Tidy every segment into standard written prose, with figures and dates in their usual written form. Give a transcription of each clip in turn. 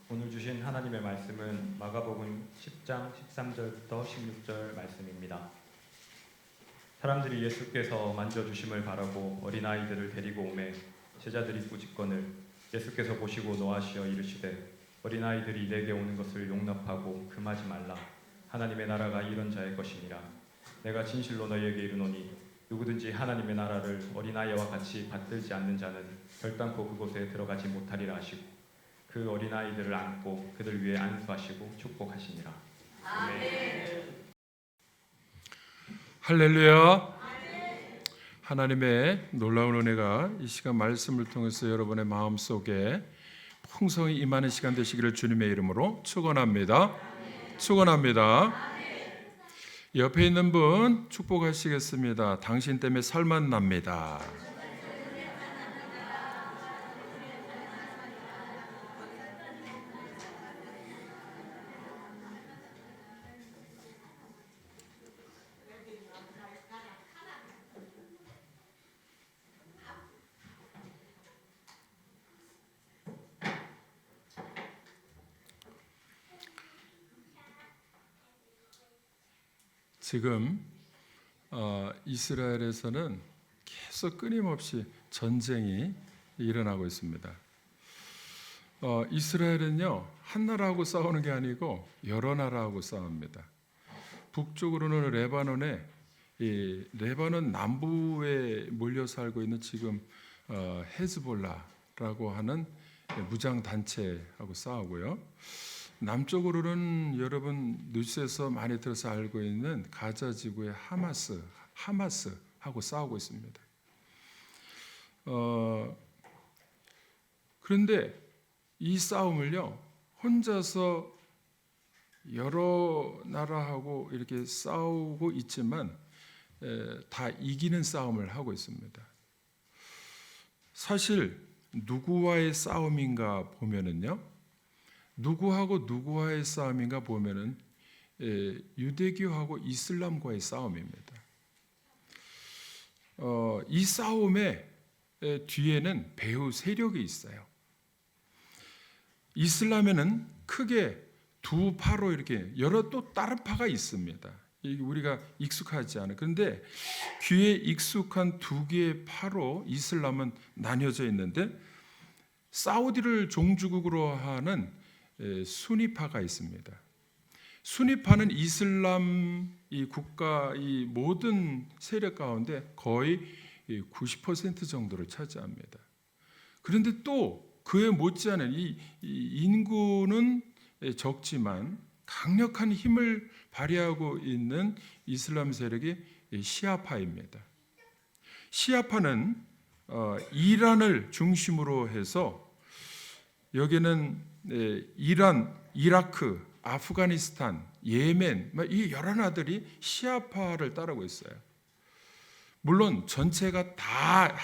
오늘 주신 하나님의 말씀은 마가복음 10장 13절부터 16절 말씀입니다. 사람들이 예수께서 만져주심을 바라고 어린아이들을 데리고 오매 제자들이 꾸짖거늘 예수께서 보시고 노하시어 이르시되 어린아이들이 내게 오는 것을 용납하고 금하지 말라. 하나님의 나라가 이런 자의 것이니라. 내가 진실로 너희에게 이르노니 누구든지 하나님의 나라를 어린아이와 같이 받들지 않는 자는 결단코 그곳에 들어가지 못하리라 하시고 그 어린아이들을 안고 그들 위에 안수하시고 축복하시니라. 아멘. 할렐루야. 하나님의 놀라운 은혜가 이 시간 말씀을 통해서 여러분의 마음속에 풍성히 임하는 시간 되시기를 주님의 이름으로 축원합니다. 축원합니다. 옆에 있는 분 축복하시겠습니다. 당신 때문에 살만 납니다. 지금 이스라엘에서는 계속 끊임없이 전쟁이 일어나고 있습니다. 이스라엘은요, 한 나라하고 싸우는 게 아니고 여러 나라하고 싸웁니다. 북쪽으로는 레바논 남부에 몰려 살고 있는 지금 헤즈볼라라고 하는 무장 단체하고 싸우고요. 남쪽으로는 여러분 뉴스에서 많이 들어서 알고 있는 가자 지구의 하마스하고 싸우고 있습니다. 그런데 이 싸움을요, 혼자서 여러 나라하고 이렇게 싸우고 있지만 다 이기는 싸움을 하고 있습니다. 사실 누구와의 싸움인가 보면은요, 누구하고 누구와의 싸움인가 보면은 유대교하고 이슬람과의 싸움입니다. 이 싸움의 뒤에는 배후 세력이 있어요. 이슬람에는 크게 두 파로 이렇게 여러 또 다른 파가 있습니다. 우리가 익숙하지 않아요. 그런데 귀에 익숙한 두 개의 파로 이슬람은 나뉘어져 있는데 사우디를 종주국으로 하는 수니파가 있습니다. 수니파는 이슬람 이 국가 이 모든 세력 가운데 거의 90% 정도를 차지합니다. 그런데 또 그에 못지않은 이 인구는 적지만 강력한 힘을 발휘하고 있는 이슬람 세력이 시아파입니다. 시아파는 이란을 중심으로 해서 여기는 이란, 이라크, 아프가니스탄, 예멘 이 여러 나라들이 시아파를 따르고 있어요. 물론 전체가 다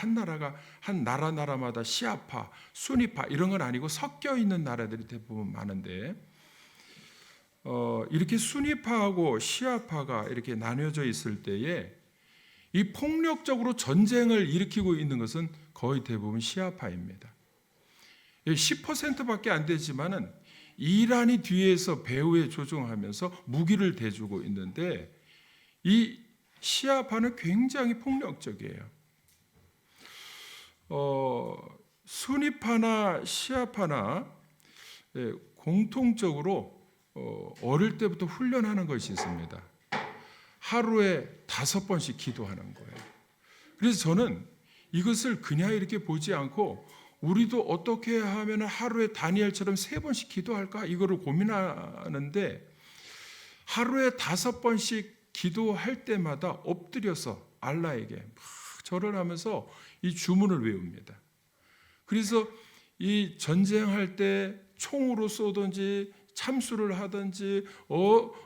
한 나라마다 시아파, 수니파 이런 건 아니고 섞여 있는 나라들이 대부분 많은데 이렇게 수니파하고 시아파가 이렇게 나뉘어져 있을 때에 이 폭력적으로 전쟁을 일으키고 있는 것은 거의 대부분 시아파입니다. 10%밖에 안 되지만은 이란이 뒤에서 배후에 조종하면서 무기를 대주고 있는데 이 시아파는 굉장히 폭력적이에요. 수니파나 시아파나 공통적으로 어릴 때부터 훈련하는 것이 있습니다. 하루에 5번씩 기도하는 거예요. 그래서 저는 이것을 그냥 이렇게 보지 않고 우리도 어떻게 하면 하루에 다니엘처럼 3번씩 기도할까? 이거를 고민하는데 하루에 5번씩 기도할 때마다 엎드려서 알라에게 막 절을 하면서 이 주문을 외웁니다. 그래서 이 전쟁할 때 총으로 쏘든지 참수를 하든지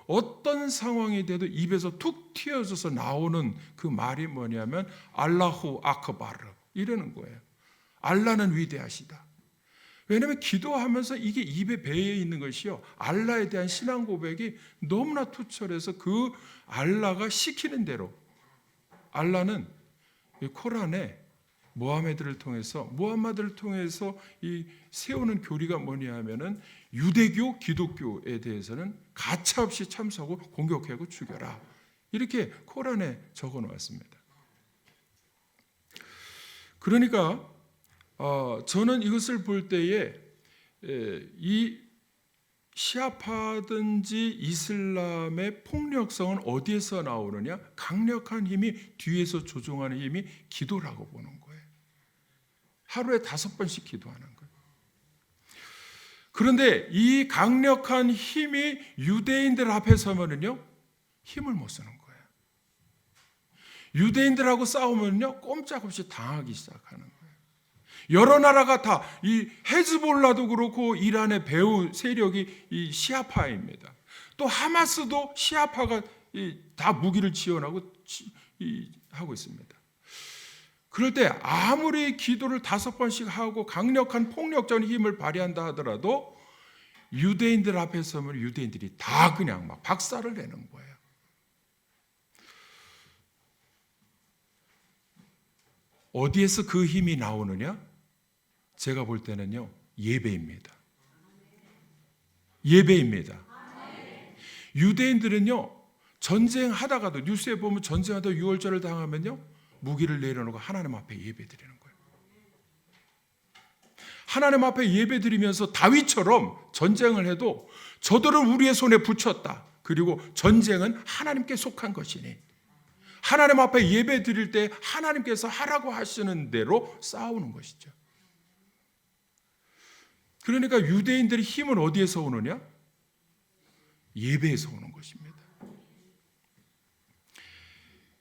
어떤 상황이 돼도 입에서 툭 튀어져서 나오는 그 말이 뭐냐면 알라후 아크바르 이러는 거예요. 알라는 위대하시다. 왜냐하면 기도하면서 이게 입에 배에 있는 것이요, 알라에 대한 신앙 고백이 너무나 투철해서 그 알라가 시키는 대로, 알라는 코란에 무하마드를 통해서 이 세우는 교리가 뭐냐 하면은 유대교, 기독교에 대해서는 가차없이 참수하고 공격하고 죽여라. 이렇게 코란에 적어 놓았습니다. 그러니까 저는 이것을 볼 때에 이 시아파든지 이슬람의 폭력성은 어디에서 나오느냐? 강력한 힘이 뒤에서 조종하는 힘이 기도라고 보는 거예요. 하루에 5번씩 기도하는 거예요. 그런데 이 강력한 힘이 유대인들 앞에 서면은요, 힘을 못 쓰는 거예요. 유대인들하고 싸우면요, 꼼짝없이 당하기 시작하는 거예요. 여러 나라가 다 이 헤즈볼라도 그렇고 이란의 배후 세력이 이 시아파입니다. 또 하마스도 시아파가 다 무기를 지원하고 하고 있습니다. 그럴 때 아무리 기도를 5번씩 하고 강력한 폭력적인 힘을 발휘한다 하더라도 유대인들 앞에 서면 유대인들이 다 그냥 막 박살을 내는 거예요. 어디에서 그 힘이 나오느냐? 제가 볼 때는요, 예배입니다. 예배입니다. 유대인들은요, 전쟁하다가도 뉴스에 보면 전쟁하다 유월절을 당하면요, 무기를 내려놓고 하나님 앞에 예배드리는 거예요. 하나님 앞에 예배드리면서 다윗처럼 전쟁을 해도 저들은 우리의 손에 붙였다. 그리고 전쟁은 하나님께 속한 것이니 하나님 앞에 예배드릴 때 하나님께서 하라고 하시는 대로 싸우는 것이죠. 그러니까 유대인들의 힘은 어디에서 오느냐? 예배에서 오는 것입니다.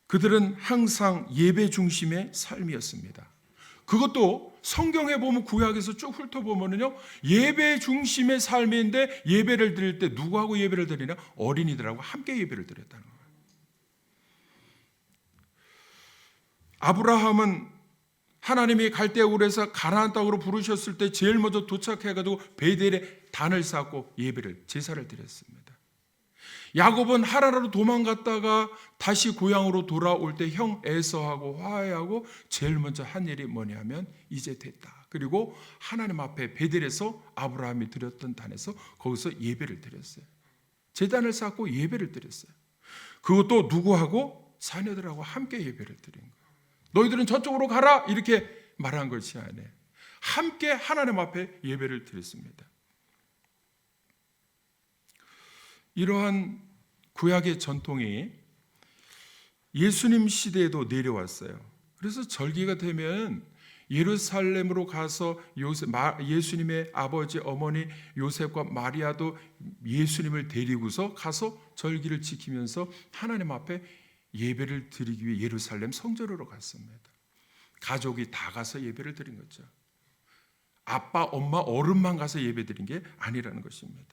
그들은 항상 예배 중심의 삶이었습니다. 그것도 성경에 보면 구약에서 쭉 훑어보면요, 예배 중심의 삶인데 예배를 드릴 때 누구하고 예배를 드리냐? 어린이들하고 함께 예배를 드렸다는 거예요. 아브라함은 하나님이 갈대우르에서 가나안 땅으로 부르셨을 때 제일 먼저 도착해가지고 베델에 단을 쌓고 예배를 제사를 드렸습니다. 야곱은 하라로 도망갔다가 다시 고향으로 돌아올 때 형 에서하고 화해하고 제일 먼저 한 일이 뭐냐면 이제 됐다. 그리고 하나님 앞에 베델에서 아브라함이 드렸던 단에서 거기서 예배를 드렸어요. 제단을 쌓고 예배를 드렸어요. 그것도 누구하고? 자녀들하고 함께 예배를 드린 거예요. 너희들은 저쪽으로 가라 이렇게 말한 것이 아니에요. 함께 하나님 앞에 예배를 드렸습니다. 이러한 구약의 전통이 예수님 시대에도 내려왔어요. 그래서 절기가 되면 예루살렘으로 가서 예수님의 아버지 어머니 요셉과 마리아도 예수님을 데리고서 가서 절기를 지키면서 하나님 앞에 예배를 드리기 위해 예루살렘 성전으로 갔습니다. 가족이 다 가서 예배를 드린 거죠. 아빠, 엄마, 어른만 가서 예배 드린 게 아니라는 것입니다.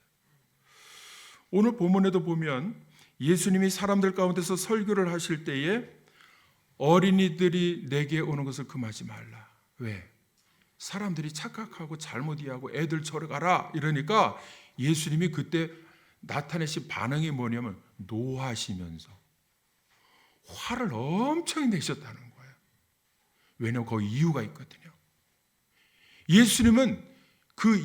오늘 본문에도 보면 예수님이 사람들 가운데서 설교를 하실 때에 어린이들이 내게 오는 것을 금하지 말라. 왜? 사람들이 착각하고 잘못 이해하고 애들 저리 가라 이러니까 예수님이 그때 나타내신 반응이 뭐냐면 노하시면서 화를 엄청 내셨다는 거예요. 왜냐하면 거기 이유가 있거든요. 예수님은 그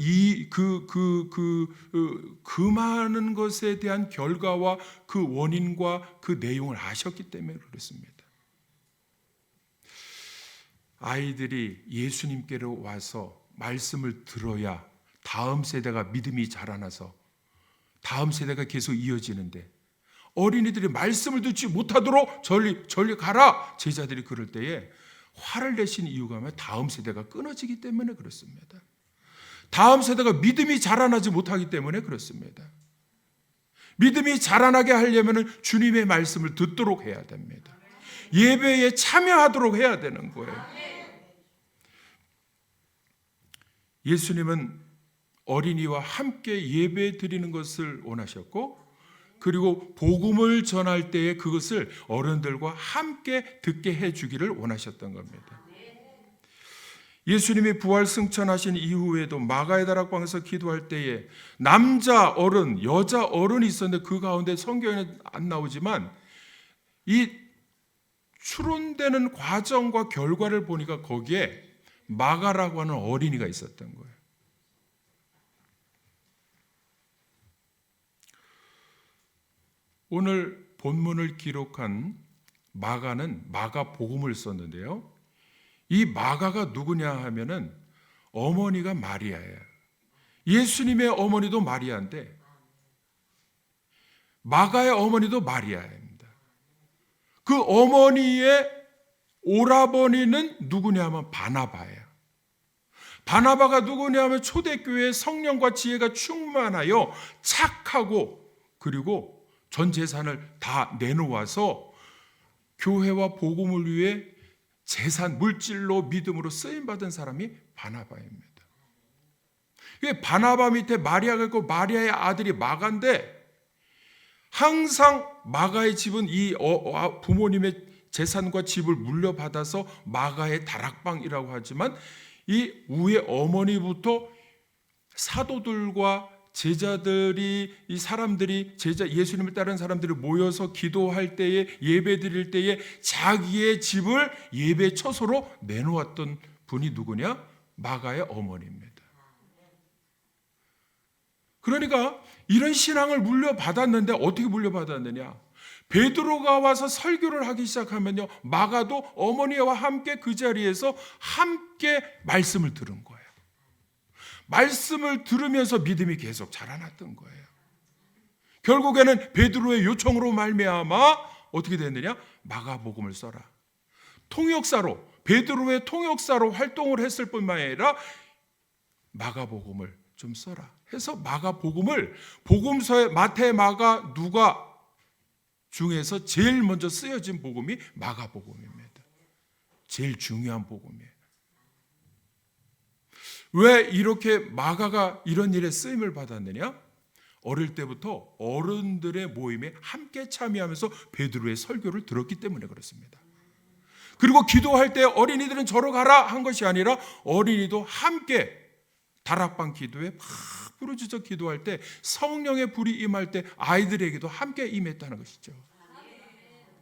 많은 것에 대한 결과와 그 원인과 그 내용을 아셨기 때문에 그렇습니다. 아이들이 예수님께로 와서 말씀을 들어야 다음 세대가 믿음이 자라나서 다음 세대가 계속 이어지는데 어린이들이 말씀을 듣지 못하도록 전리 가라. 제자들이 그럴 때에 화를 내신 이유가 뭐냐면 다음 세대가 끊어지기 때문에 그렇습니다. 다음 세대가 믿음이 자라나지 못하기 때문에 그렇습니다. 믿음이 자라나게 하려면 주님의 말씀을 듣도록 해야 됩니다. 예배에 참여하도록 해야 되는 거예요. 예수님은 어린이와 함께 예배 드리는 것을 원하셨고 그리고 복음을 전할 때에 그것을 어른들과 함께 듣게 해주기를 원하셨던 겁니다. 예수님이 부활 승천하신 이후에도 마가의 다락방에서 기도할 때에 남자 어른, 여자 어른이 있었는데 그 가운데 성경에는 안 나오지만 이 추론되는 과정과 결과를 보니까 거기에 마가라고 하는 어린이가 있었던 거예요. 오늘 본문을 기록한 마가는 마가복음을 썼는데요. 이 마가가 누구냐 하면은 어머니가 마리아예요. 예수님의 어머니도 마리아인데 마가의 어머니도 마리아입니다. 그 어머니의 오라버니는 누구냐 하면 바나바예요. 바나바가 누구냐 하면 초대교회의 성령과 지혜가 충만하여 착하고 그리고 전 재산을 다 내놓아서 교회와 복음을 위해 재산, 물질로 믿음으로 쓰임받은 사람이 바나바입니다. 바나바 밑에 마리아가 있고 마리아의 아들이 마가인데 항상 마가의 집은 이 부모님의 재산과 집을 물려받아서 마가의 다락방이라고 하지만 이 위에 어머니부터 사도들과 제자들이 이 사람들이 예수님을 따르는 사람들이 모여서 기도할 때에 예배 드릴 때에 자기의 집을 예배 처소로 내놓았던 분이 누구냐? 마가의 어머니입니다. 그러니까 이런 신앙을 물려받았는데 어떻게 물려받았느냐? 베드로가 와서 설교를 하기 시작하면요, 마가도 어머니와 함께 그 자리에서 함께 말씀을 들은 거예요. 말씀을 들으면서 믿음이 계속 자라났던 거예요. 결국에는 베드로의 요청으로 말미암아 어떻게 됐느냐? 마가복음을 써라. 통역사로, 베드로의 통역사로 활동을 했을 뿐만 아니라 마가복음을 좀 써라 해서 마가복음을 복음서의 마태, 마가, 누가 중에서 제일 먼저 쓰여진 복음이 마가복음입니다. 제일 중요한 복음이에요. 왜 이렇게 마가가 이런 일에 쓰임을 받았느냐? 어릴 때부터 어른들의 모임에 함께 참여하면서 베드로의 설교를 들었기 때문에 그렇습니다. 그리고 기도할 때 어린이들은 저러 가라 한 것이 아니라 어린이도 함께 다락방 기도에 막 부르짖어 기도할 때 성령의 불이 임할 때 아이들에게도 함께 임했다는 것이죠.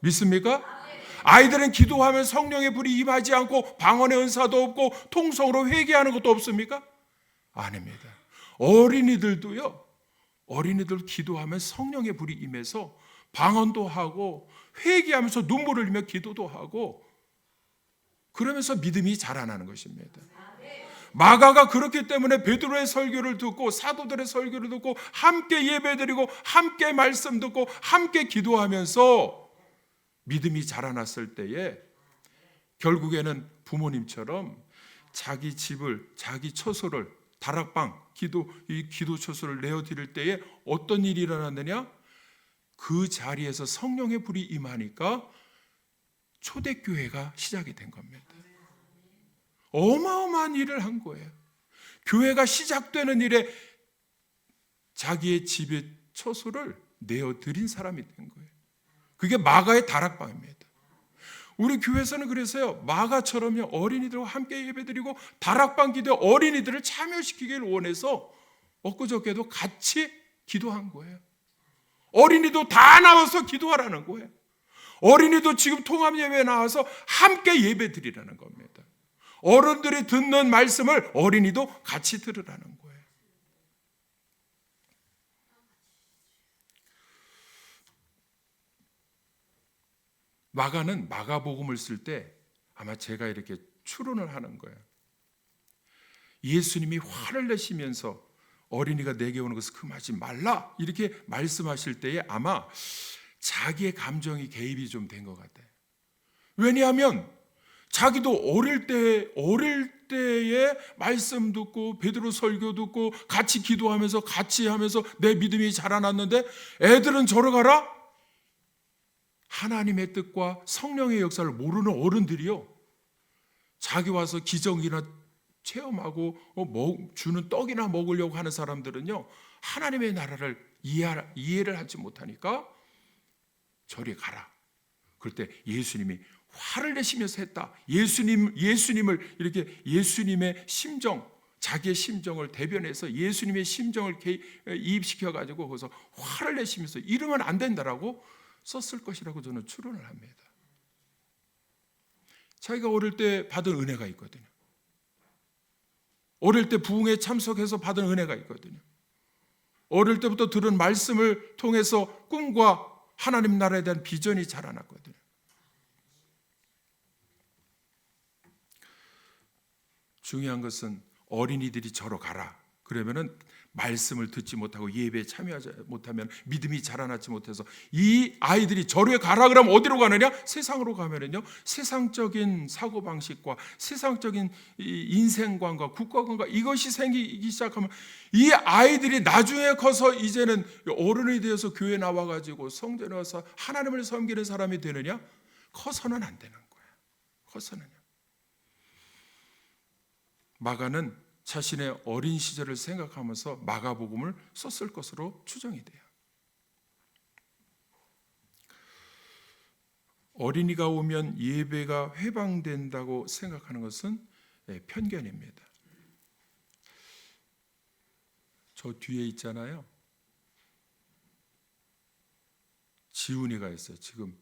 믿습니까? 아이들은 기도하면 성령의 불이 임하지 않고 방언의 은사도 없고 통성으로 회개하는 것도 없습니까? 아닙니다. 어린이들도요. 어린이들 기도하면 성령의 불이 임해서 방언도 하고 회개하면서 눈물을 흘리며 기도도 하고 그러면서 믿음이 자라나는 것입니다. 마가가 그렇기 때문에 베드로의 설교를 듣고 사도들의 설교를 듣고 함께 예배드리고 함께 말씀 듣고 함께 기도하면서 믿음이 자라났을 때에 결국에는 부모님처럼 자기 집을, 자기 처소를, 다락방, 이 기도 처소를 내어드릴 때에 어떤 일이 일어났느냐? 그 자리에서 성령의 불이 임하니까 초대교회가 시작이 된 겁니다. 어마어마한 일을 한 거예요. 교회가 시작되는 일에 자기의 집의 처소를 내어드린 사람이 된 거예요. 그게 마가의 다락방입니다. 우리 교회에서는 그래서요, 마가처럼요, 어린이들과 함께 예배드리고 다락방 기도에 어린이들을 참여시키기를 원해서 엊그저께도 같이 기도한 거예요. 어린이도 다 나와서 기도하라는 거예요. 어린이도 지금 통합예배에 나와서 함께 예배드리라는 겁니다. 어른들이 듣는 말씀을 어린이도 같이 들으라는 거예요. 마가는 마가복음을 쓸 때 아마 제가 이렇게 추론을 하는 거예요. 예수님이 화를 내시면서 어린이가 내게 오는 것을 금하지 말라 이렇게 말씀하실 때에 아마 자기의 감정이 개입이 좀 된 것 같아요. 왜냐하면 자기도 어릴 때에 말씀 듣고 베드로 설교 듣고 같이 기도하면서 같이 하면서 내 믿음이 자라났는데 애들은 저러 가라? 하나님의 뜻과 성령의 역사를 모르는 어른들이요, 자기 와서 기적이나 체험하고 주는 떡이나 먹으려고 하는 사람들은요, 하나님의 나라를 이해를 하지 못하니까 저리 가라. 그럴 때 예수님이 화를 내시면서 했다. 예수님을 이렇게 예수님의 심정, 자기의 심정을 대변해서 예수님의 심정을 이입시켜 가지고 거기서 화를 내시면서 이러면 안 된다라고 썼을 것이라고 저는 추론을 합니다. 자기가 어릴 때 받은 은혜가 있거든요. 어릴 때 부흥에 참석해서 받은 은혜가 있거든요. 어릴 때부터 들은 말씀을 통해서 꿈과 하나님 나라에 대한 비전이 자라났거든요. 중요한 것은 어린이들이 저로 가라. 그러면은 말씀을 듣지 못하고 예배에 참여하지 못하면 믿음이 자라나지 못해서 이 아이들이 절에 가라 그러면 어디로 가느냐? 세상으로 가면은요. 세상적인 사고방식과 세상적인 인생관과 국가관과 이것이 생기기 시작하면 이 아이들이 나중에 커서 이제는 어른이 되어서 교회 나와가지고 성전에 와서 하나님을 섬기는 사람이 되느냐? 커서는 안 되는 거야. 커서는요. 마가는 자신의 어린 시절을 생각하면서 마가복음을 썼을 것으로 추정이 돼요. 어린이가 오면 예배가 회방된다고 생각하는 것은 편견입니다. 저 뒤에 있잖아요. 지훈이가 있어요. 지금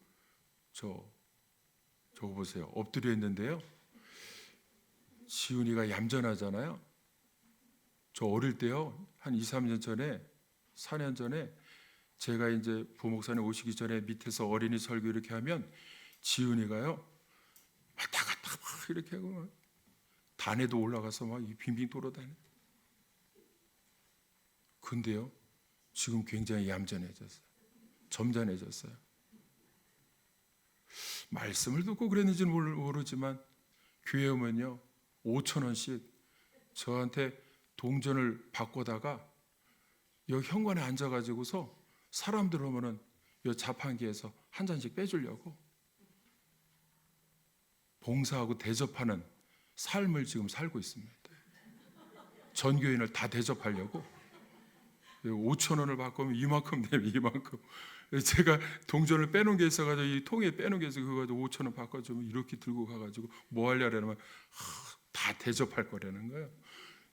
저거 보세요. 엎드려 있는데요. 지훈이가 얌전하잖아요. 저 어릴 때요. 한 2, 3년 전에 4년 전에 제가 이제 부목사님 오시기 전에 밑에서 어린이 설교 이렇게 하면 지훈이가요. 왔다 갔다 막 이렇게 하고 막 단에도 올라가서 막 빙빙 돌아다녀. 근데요. 지금 굉장히 얌전해졌어요. 점잖해졌어요. 말씀을 듣고 그랬는지는 모르지만 교회 오면요. 5,000원씩 저한테 동전을 바꿔다가 여기 현관에 앉아가지고서 사람들 오면은 이 자판기에서 한 잔씩 빼주려고 봉사하고 대접하는 삶을 지금 살고 있습니다. 전교인을 다 대접하려고 5,000원을 바꾸면 이만큼 되면 이만큼. 제가 동전을 빼놓은 게 있어가지고 이 통에 빼놓은 게 있어서 그거 가지고 5,000원 바꿔주면 이렇게 들고 가가지고 뭐 하려면 다 대접할 거라는 거예요.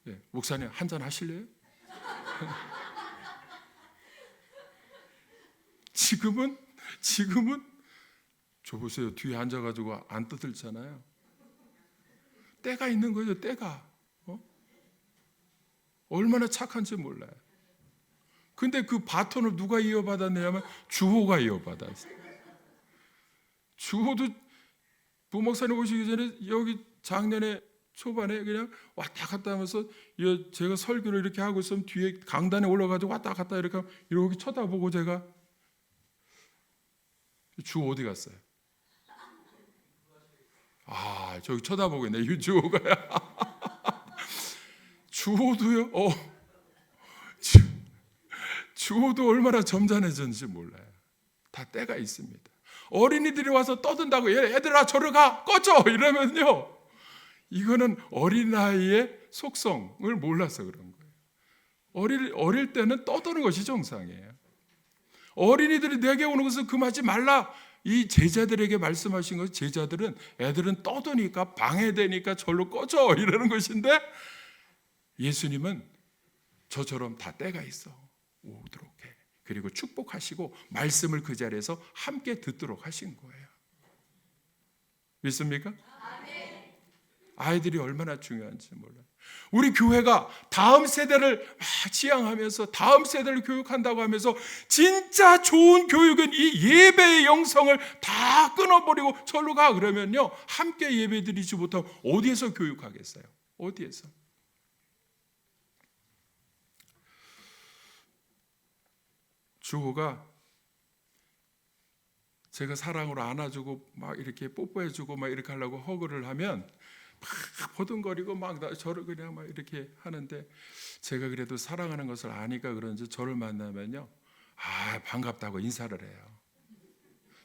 예, 목사님 한 잔 하실래요? 지금은 저 보세요. 뒤에 앉아가지고 안 떠들잖아요. 때가 있는 거죠. 때가 얼마나 착한지 몰라요. 근데 그 바톤을 누가 이어받았냐면 주호가 이어받았어요. 주호도 부목사님 오시기 전에 여기 작년에 초반에 그냥 왔다 갔다 하면서 제가 설교를 이렇게 하고 있으면 뒤에 강단에 올라가지고 왔다 갔다 이렇게 쳐다보고 제가 주호 어디 갔어요? 아 저기 쳐다보고 있네. 유주호가요. 주호도요. 주호도 얼마나 점잖해졌는지 몰라요. 다 때가 있습니다. 어린이들이 와서 떠든다고 얘들아 저리 가 꺼져 이러면요. 이거는 어린아이의 속성을 몰라서 그런 거예요. 어릴 때는 떠드는 것이 정상이에요. 어린이들이 내게 오는 것을 금하지 말라. 이 제자들에게 말씀하신 것은 제자들은 애들은 떠드니까 방해되니까 절로 꺼져 이러는 것인데 예수님은 저처럼 다 때가 있어. 오도록 해. 그리고 축복하시고 말씀을 그 자리에서 함께 듣도록 하신 거예요. 믿습니까? 아이들이 얼마나 중요한지 몰라요. 우리 교회가 다음 세대를 지향하면서 다음 세대를 교육한다고 하면서 진짜 좋은 교육은 이 예배의 영성을 다 끊어버리고 절로 가 그러면요. 함께 예배드리지 못하고 어디에서 교육하겠어요? 어디에서? 주호가 제가 사랑으로 안아주고 막 이렇게 뽀뽀해주고 막 이렇게 하려고 허그를 하면 막 보듬거리고 막 저를 그냥 막 이렇게 하는데 제가 그래도 사랑하는 것을 아니까 그런지 저를 만나면요. 반갑다고 인사를 해요.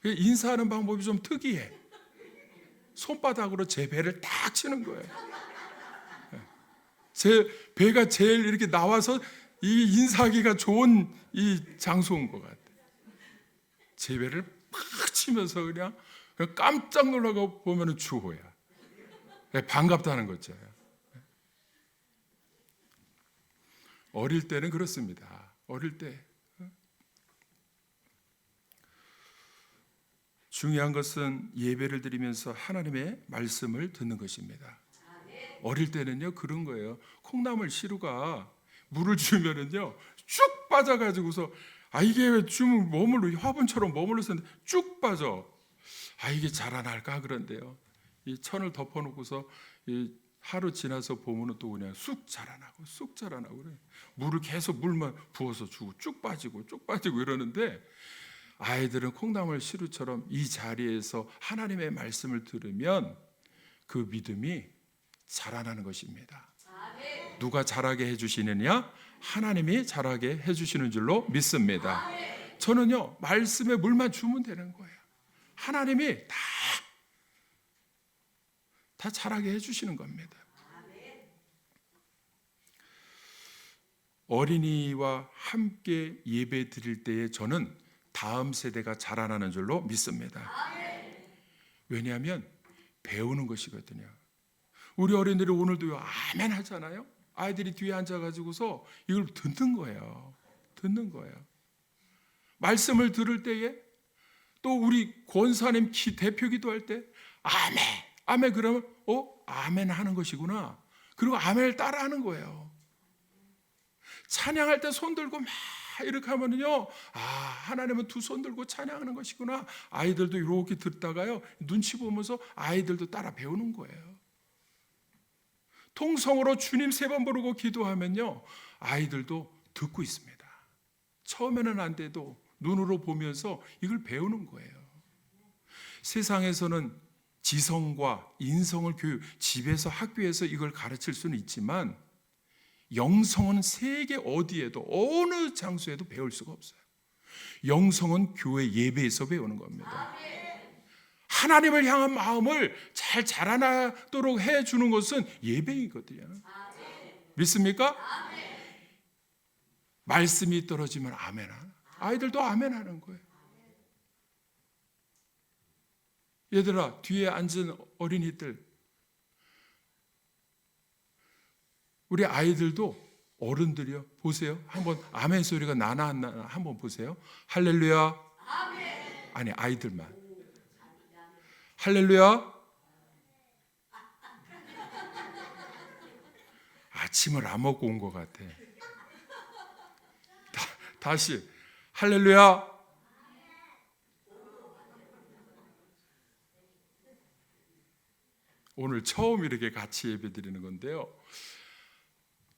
인사하는 방법이 좀 특이해. 손바닥으로 제 배를 딱 치는 거예요. 제 배가 제일 이렇게 나와서 이 인사하기가 좋은 이 장소인 것 같아요. 제 배를 팍 치면서 그냥 깜짝 놀라고 보면은 주호야. 반갑다는 거죠. 어릴 때는 그렇습니다. 어릴 때 중요한 것은 예배를 드리면서 하나님의 말씀을 듣는 것입니다. 어릴 때는요 그런 거예요. 콩나물 시루가 물을 주면은요 쭉 빠져가지고서 이게 왜 주면 머물러 화분처럼 머물러서 쭉 빠져. 이게 자라날까 그런데요. 이 천을 덮어놓고서 이 하루 지나서 보면은 또 그냥 쑥 자라나고 그래. 물을 계속 물만 부어서 주고 쭉 빠지고 이러는데 아이들은 콩나물 시루처럼 이 자리에서 하나님의 말씀을 들으면 그 믿음이 자라나는 것입니다. 누가 자라게 해주시느냐? 하나님이 자라게 해주시는 줄로 믿습니다. 저는요 말씀에 물만 주면 되는 거예요. 하나님이 다 자라게 해주시는 겁니다. 어린이와 함께 예배 드릴 때에 저는 다음 세대가 자라나는 줄로 믿습니다. 왜냐하면 배우는 것이거든요. 우리 어린이들이 오늘도 아멘 하잖아요. 아이들이 뒤에 앉아가지고서 이걸 듣는 거예요. 말씀을 들을 때에 또 우리 권사님 대표 기도할 때 아멘 그러면 아멘 하는 것이구나. 그리고 아멘을 따라하는 거예요. 찬양할 때 손 들고 막 이렇게 하면은요 하나님은 두 손 들고 찬양하는 것이구나. 아이들도 이렇게 듣다가요 눈치 보면서 아이들도 따라 배우는 거예요. 통성으로 주님 3번 부르고 기도하면요 아이들도 듣고 있습니다. 처음에는 안 돼도 눈으로 보면서 이걸 배우는 거예요. 세상에서는 지성과 인성을 집에서 학교에서 이걸 가르칠 수는 있지만 영성은 세계 어디에도 어느 장소에도 배울 수가 없어요. 영성은 교회 예배에서 배우는 겁니다. 하나님을 향한 마음을 잘 자라나도록 해주는 것은 예배이거든요. 믿습니까? 말씀이 떨어지면 아멘. 아이들도 아멘 하는 거예요. 얘들아 뒤에 앉은 어린이들, 우리 아이들도 어른들이요 보세요. 한번 아멘 소리가 나나 안 나나 한번 보세요. 할렐루야. 아니 아이들만 할렐루야. 아침을 안 먹고 온 것 같아. 다시 할렐루야. 오늘 처음 이렇게 같이 예배드리는 건데요.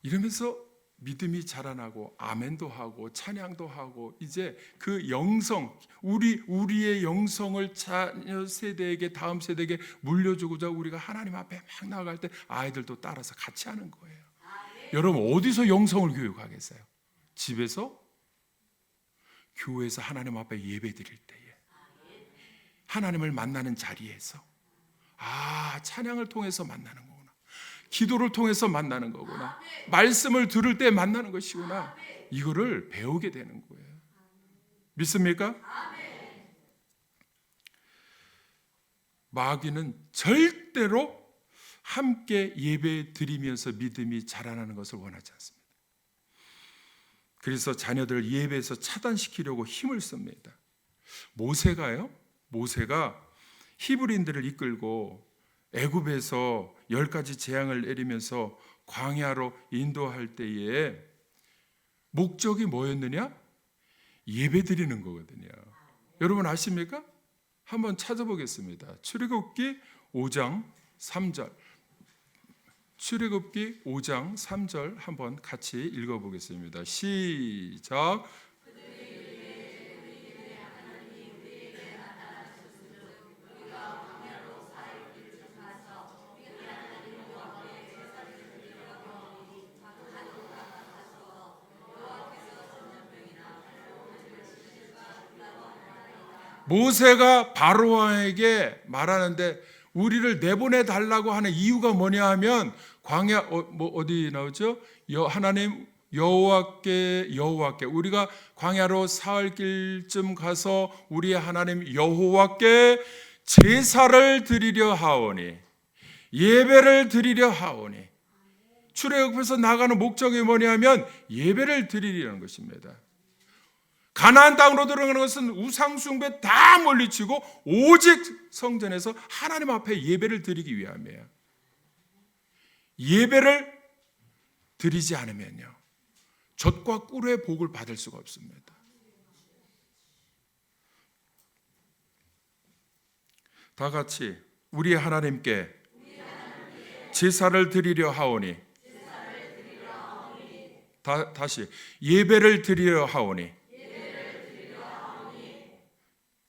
이러면서 믿음이 자라나고 아멘도 하고 찬양도 하고 이제 그 영성 우리의 영성을 자녀 세대에게 다음 세대에게 물려주고자 우리가 하나님 앞에 막 나아갈 때 아이들도 따라서 같이 하는 거예요. 여러분 어디서 영성을 교육하겠어요? 집에서? 교회에서 하나님 앞에 예배 드릴 때에 하나님을 만나는 자리에서 찬양을 통해서 만나는 거구나. 기도를 통해서 만나는 거구나. 말씀을 들을 때 만나는 것이구나. 이거를 배우게 되는 거예요. 믿습니까? 마귀는 절대로 함께 예배 드리면서 믿음이 자라나는 것을 원하지 않습니다. 그래서 자녀들 예배에서 차단시키려고 힘을 씁니다. 모세가 히브리인들을 이끌고 애굽에서 10가지 재앙을 내리면서 광야로 인도할 때에 목적이 뭐였느냐? 예배 드리는 거거든요. 여러분 아십니까? 한번 찾아보겠습니다. 출애굽기 5장 3절. 출애굽기 5장 3절 한번 같이 읽어보겠습니다. 시작. 모세가 바로왕에게 말하는데 우리를 내보내 달라고 하는 이유가 뭐냐 하면 광야 어디 나오죠? 하나님 여호와께 우리가 광야로 사흘 길쯤 가서 우리의 하나님 여호와께 제사를 드리려 하오니 예배를 드리려 하오니 출애굽에서 나가는 목적이 뭐냐면 예배를 드리려는 것입니다. 가나안 땅으로 들어가는 것은 우상 숭배 다 물리치고 오직 성전에서 하나님 앞에 예배를 드리기 위함이에요. 예배를 드리지 않으면요, 젖과 꿀의 복을 받을 수가 없습니다. 다 같이 우리 하나님께 제사를 드리려 하오니, 다시 예배를 드리려 하오니.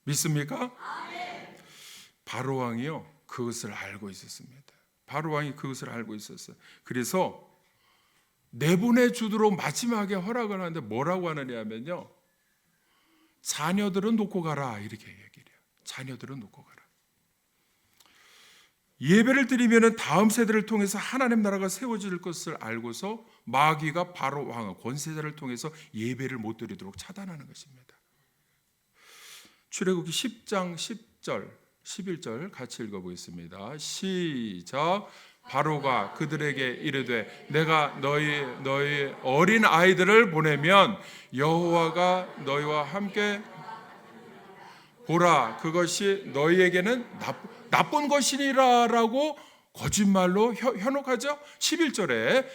믿습니까? 바로 왕이요, 그것을 알고 있었습니다. 바로 왕이 그것을 알고 있었어요. 그래서 내보내 주도록 마지막에 허락을 하는데 뭐라고 하느냐 하면요, 자녀들은 놓고 가라, 이렇게 얘기를 해요. 자녀들은 놓고 가라. 예배를 드리면 다음 세대를 통해서 하나님 나라가 세워질 것을 알고서 마귀가 바로 왕 권세자를 통해서 예배를 못 드리도록 차단하는 것입니다. 출애굽기 10장 10절 11절 같이 읽어보겠습니다. 시작. 바로가 그들에게 이르되 내가 너희 어린 아이들을 보내면 여호와가 너희와 함께 보라, 그것이 너희에게는 나쁜 것이니라라고 거짓말로 현혹하죠. 11절에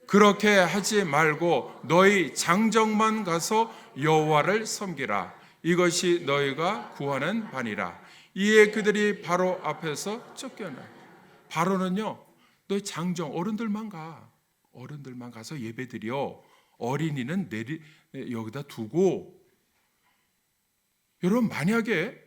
그렇게 하지 말고 너희 장정만 가서 여호와를 섬기라, 이것이 너희가 구하는 바니라. 이에 그들이 바로 앞에서 쫓겨나. 바로는요, 너희 장정 어른들만 가서 예배드려, 어린이는 여기다 두고. 여러분, 만약에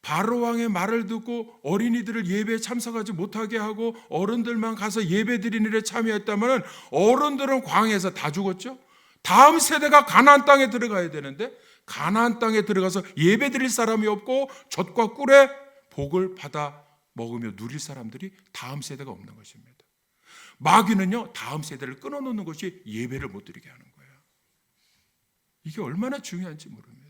바로 왕의 말을 듣고 어린이들을 예배에 참석하지 못하게 하고 어른들만 가서 예배드리는 일에 참여했다면 어른들은 광야에서 다 죽었죠. 다음 세대가 가나안 땅에 들어가야 되는데 가나안 땅에 들어가서 예배드릴 사람이 없고 젖과 꿀의 복을 받아 먹으며 누릴 사람들이 다음 세대가 없는 것입니다. 마귀는요, 다음 세대를 끊어놓는 것이 예배를 못 드리게 하는 거예요. 이게 얼마나 중요한지 모릅니다.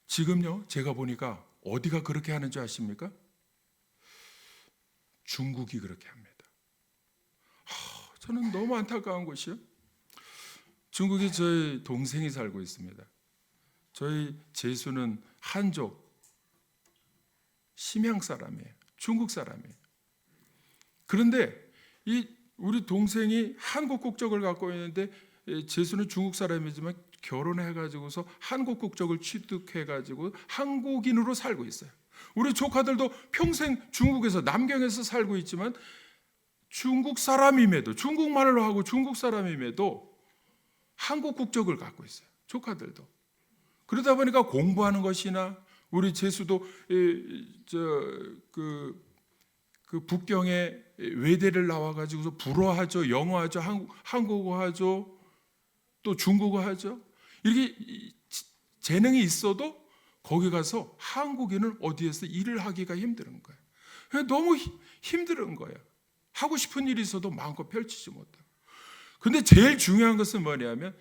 지금요, 제가 보니까 어디가 그렇게 하는 줄 아십니까? 중국이 그렇게 합니다. 저는 너무 안타까운 것이요, 중국에 저희 동생이 살고 있습니다. 저희 제수는 한족 심양 사람이에요. 중국 사람이에요. 그런데 우리 동생이 한국 국적을 갖고 있는데 제수는 중국 사람이지만 결혼해가지고서 한국 국적을 취득해가지고 한국인으로 살고 있어요. 우리 조카들도 평생 중국에서 남경에서 살고 있지만 중국 사람임에도, 중국말을 하고 중국 사람임에도 한국 국적을 갖고 있어요. 조카들도. 그러다 보니까 공부하는 것이나 우리 제수도 그 북경에 외대를 나와가지고서 불어하죠, 영어하죠, 한국어 하죠, 또 중국어 하죠. 이렇게 재능이 있어도 거기 가서 한국인은 어디에서 일을 하기가 힘든 거예요. 너무 힘든 거예요. 하고 싶은 일이 있어도 마음껏 펼치지 못하고. 근데 제일 중요한 것은 뭐냐면,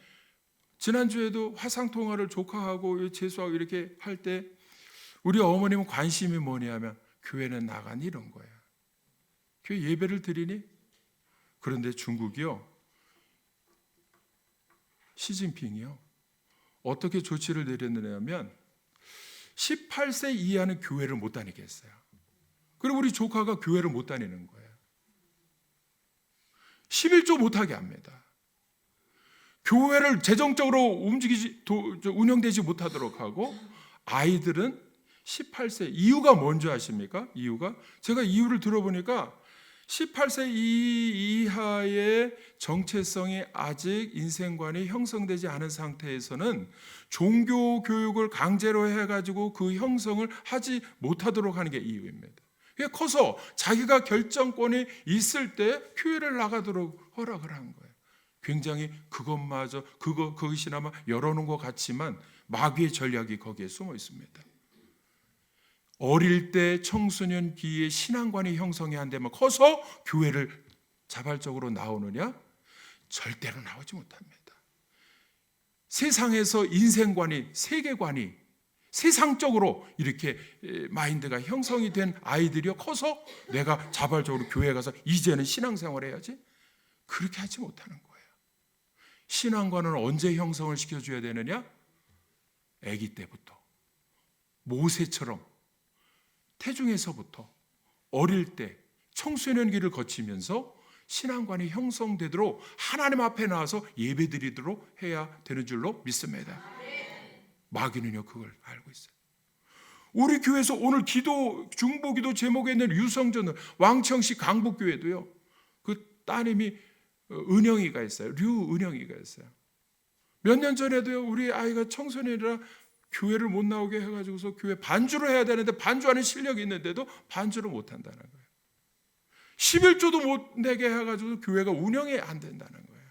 지난주에도 화상통화를 조카하고 재수하고 이렇게 할 때 우리 어머님은 관심이 뭐냐면 교회는 나가니 이런 거예요. 교회 예배를 드리니? 그런데 중국이요, 시진핑이요, 어떻게 조치를 내렸느냐면 18세 이하는 교회를 못 다니게 했어요. 그리고 우리 조카가 교회를 못 다니는 거예요. 11조 못하게 합니다. 교회를 재정적으로 운영되지 못하도록 하고, 아이들은 18세, 이유가 뭔지 아십니까? 제가 이유를 들어보니까 18세 이하의 정체성이 아직 인생관이 형성되지 않은 상태에서는 종교 교육을 강제로 해가지고 그 형성을 하지 못하도록 하는 게 이유입니다. 커서 자기가 결정권이 있을 때 교회를 나가도록 허락을 한 거예요. 굉장히 그것이나마 열어놓은 것 같지만 마귀의 전략이 거기에 숨어 있습니다. 어릴 때 청소년기에 신앙관이 형성이 안 되면 커서 교회를 자발적으로 나오느냐? 절대로 나오지 못합니다. 세상에서 인생관이, 세계관이 세상적으로 이렇게 마인드가 형성이 된 아이들이요, 커서 내가 자발적으로 교회에 가서 이제는 신앙생활 해야지, 그렇게 하지 못하는 거예요. 신앙관은 언제 형성을 시켜줘야 되느냐? 아기 때부터, 모세처럼 태중에서부터 어릴 때 청소년기를 거치면서 신앙관이 형성되도록 하나님 앞에 나와서 예배드리도록 해야 되는 줄로 믿습니다. 마귀는요 그걸 알고 있어요. 우리 교회에서 오늘 기도 중보기도 제목에 있는 유성전은 왕청시 강북교회도요, 그 따님이 은영이가 있어요. 류은영이가 있어요. 몇 년 전에도요 우리 아이가 청소년이라 교회를 못 나오게 해가지고서 교회 반주를 해야 되는데 반주하는 실력이 있는데도 반주를 못 한다는 거예요. 11조도 못 내게 해가지고 교회가 운영이 안 된다는 거예요.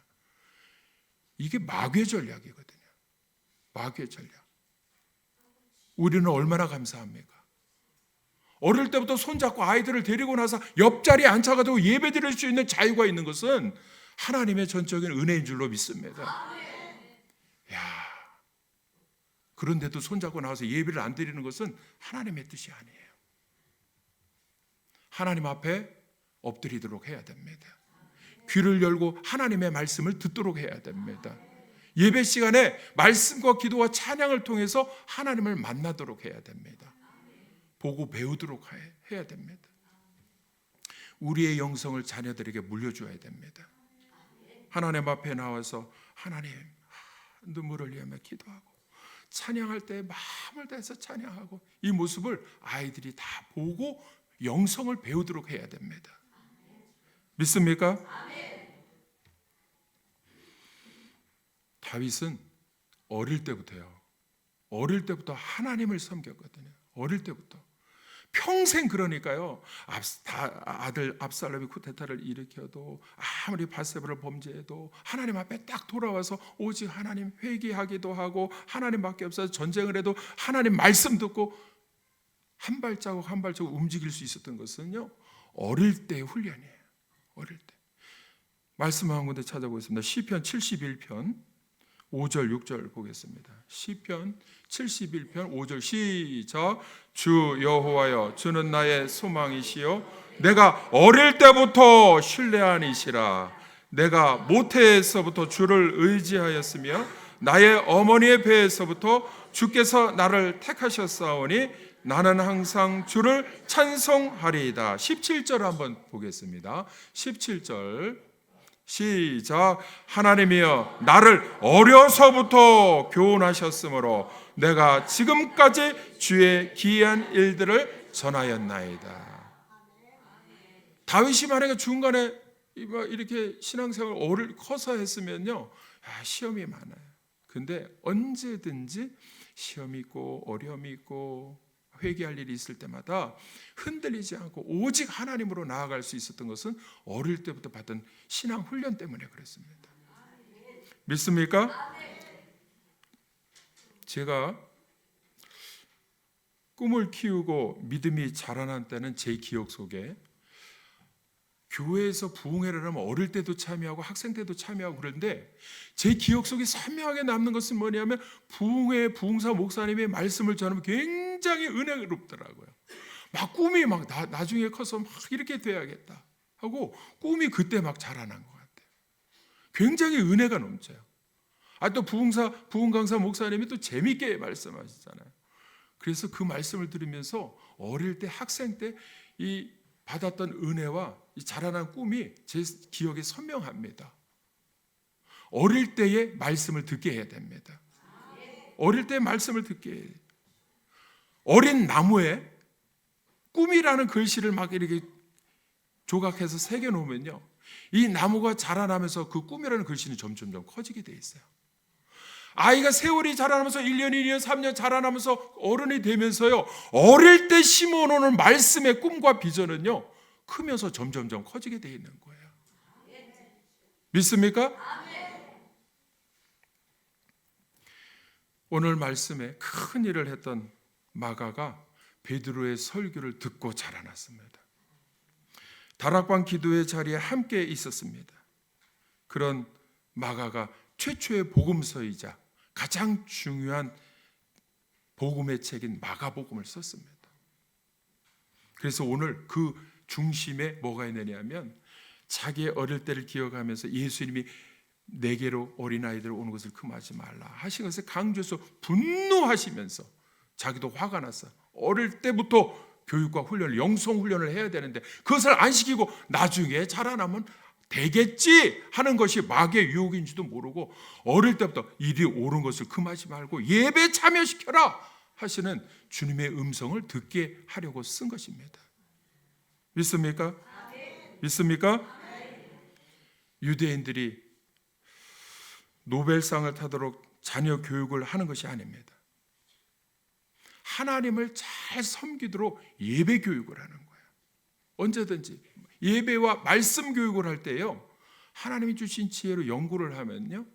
이게 마귀의 전략이거든요. 마귀의 전략. 우리는 얼마나 감사합니까? 어릴 때부터 손잡고 아이들을 데리고 나서 옆자리에 앉혀가지고 예배 드릴 수 있는 자유가 있는 것은 하나님의 전적인 은혜인 줄로 믿습니다. 야, 그런데도 손잡고 나와서 예배를 안 드리는 것은 하나님의 뜻이 아니에요. 하나님 앞에 엎드리도록 해야 됩니다. 귀를 열고 하나님의 말씀을 듣도록 해야 됩니다. 예배 시간에 말씀과 기도와 찬양을 통해서 하나님을 만나도록 해야 됩니다. 보고 배우도록 해야 됩니다. 우리의 영성을 자녀들에게 물려줘야 됩니다. 하나님 앞에 나와서 하나님 눈물을 흘리며 기도하고 찬양할 때 마음을 다해서 찬양하고 이 모습을 아이들이 다 보고 영성을 배우도록 해야 됩니다. 믿습니까? 다윗은 어릴 때부터 하나님을 섬겼거든요. 어릴 때부터 평생. 그러니까요 아들 압살롬이 쿠데타를 일으켜도 아무리 밧세바를 범죄해도 하나님 앞에 딱 돌아와서 오직 하나님 회개하기도 하고 하나님밖에 없어서 전쟁을 해도 하나님 말씀 듣고 한 발자국 한 발자국 움직일 수 있었던 것은요 어릴 때의 훈련이에요. 어릴 때. 말씀 한 군데 찾아보겠습니다. 시편 71편 5절 6절 보겠습니다. 시편 71편 5절 시작. 주 여호와여 주는 나의 소망이시요 내가 어릴 때부터 신뢰한 이시라. 내가 모태에서부터 주를 의지하였으며 나의 어머니의 배에서부터 주께서 나를 택하셨사오니 나는 항상 주를 찬송하리이다. 17절 한번 보겠습니다. 17절 시작. 하나님이여 나를 어려서부터 교훈하셨으므로 내가 지금까지 주의 기이한 일들을 전하였나이다. 다윗이 만약에 중간에 이렇게 신앙생활을 커서 했으면요 시험이 많아요. 근데 언제든지 시험이 있고 어려움이 있고 회개할 일이 있을 때마다 흔들리지 않고 오직 하나님으로 나아갈 수 있었던 것은 어릴 때부터 받은 신앙 훈련 때문에 그랬습니다. 믿습니까? 제가 꿈을 키우고 믿음이 자라난 때는 제 기억 속에 교회에서 부흥회를 하면 어릴 때도 참여하고 학생 때도 참여하고 그런데 제 기억 속에 선명하게 남는 것은 뭐냐면 부흥회 부흥사 목사님의 말씀을 전하면 굉장히 은혜롭더라고요. 막 꿈이 막 나중에 커서 막 이렇게 돼야겠다 하고 꿈이 그때 막 자라난 것 같아요. 굉장히 은혜가 넘쳐요. 또 부흥 강사 목사님이 또 재밌게 말씀하시잖아요. 그래서 그 말씀을 들으면서 어릴 때 학생 때 이 받았던 은혜와 이 자라난 꿈이 제 기억에 선명합니다. 어릴 때에 말씀을 듣게 해야 됩니다. 어릴 때 말씀을 듣게 해야 돼요. 어린 나무에 꿈이라는 글씨를 막 이렇게 조각해서 새겨 놓으면요 이 나무가 자라나면서 그 꿈이라는 글씨는 점점점 커지게 돼 있어요. 아이가 세월이 자라나면서 1년, 2년, 3년 자라나면서 어른이 되면서요 어릴 때 심어놓은 말씀의 꿈과 비전은요 크면서 점점점 커지게 돼 있는 거예요. 믿습니까? 오늘 말씀에 큰 일을 했던 마가가 베드로의 설교를 듣고 자라났습니다. 다락방 기도의 자리에 함께 있었습니다. 그런 마가가 최초의 복음서이자 가장 중요한 복음의 책인 마가복음을 썼습니다. 그래서 오늘 그 중심에 뭐가 있느냐면 자기의 어릴 때를 기억하면서 예수님이 내게로 어린아이들 오는 것을 금하지 말라 하신 것을 강조해서 분노하시면서 자기도 화가 났어. 어릴 때부터 교육과 훈련을, 영성 훈련을 해야 되는데 그것을 안 시키고 나중에 자라나면 되겠지 하는 것이 마귀의 유혹인지도 모르고 어릴 때부터 이리 옳은 것을 금하지 말고 예배에 참여시켜라 하시는 주님의 음성을 듣게 하려고 쓴 것입니다. 믿습니까? 믿습니까? 유대인들이 노벨상을 타도록 자녀 교육을 하는 것이 아닙니다. 하나님을 잘 섬기도록 예배 교육을 하는 거예요. 언제든지 예배와 말씀 교육을 할 때요, 하나님이 주신 지혜로 연구를 하면요,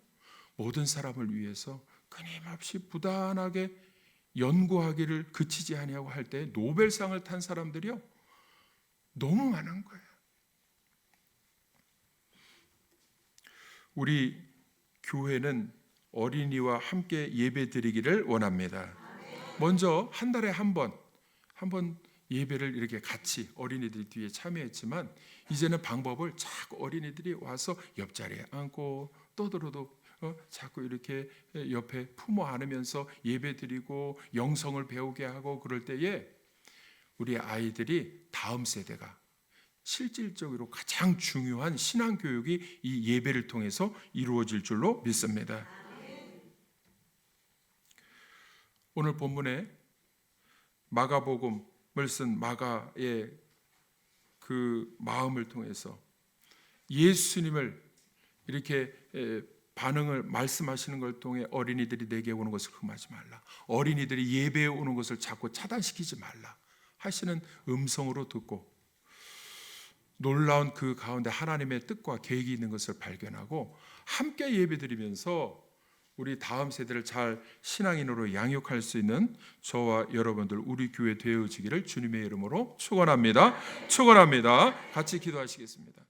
모든 사람을 위해서 끊임없이 부단하게 연구하기를 그치지 아니하고 할 때 노벨상을 탄 사람들이요 너무 많은 거예요. 우리 교회는 어린이와 함께 예배 드리기를 원합니다. 먼저 한 달에 한 번 예배를 이렇게 같이 어린이들 뒤에 참여했지만 이제는 방법을 자꾸 어린이들이 와서 옆자리에 앉고 떠들어도 자꾸 이렇게 옆에 품어 안으면서 예배 드리고 영성을 배우게 하고 그럴 때에 우리 아이들이 다음 세대가 실질적으로 가장 중요한 신앙 교육이 이 예배를 통해서 이루어질 줄로 믿습니다. 오늘 본문에 마가복음을 쓴 마가의 그 마음을 통해서 예수님을 이렇게 반응을 말씀하시는 걸 통해 어린이들이 내게 오는 것을 금하지 말라, 어린이들이 예배에 오는 것을 자꾸 차단시키지 말라 하시는 음성으로 듣고 놀라운 그 가운데 하나님의 뜻과 계획이 있는 것을 발견하고 함께 예배드리면서 우리 다음 세대를 잘 신앙인으로 양육할 수 있는 저와 여러분들 우리 교회 되어지기를 주님의 이름으로 축원합니다. 축원합니다. 같이 기도하시겠습니다.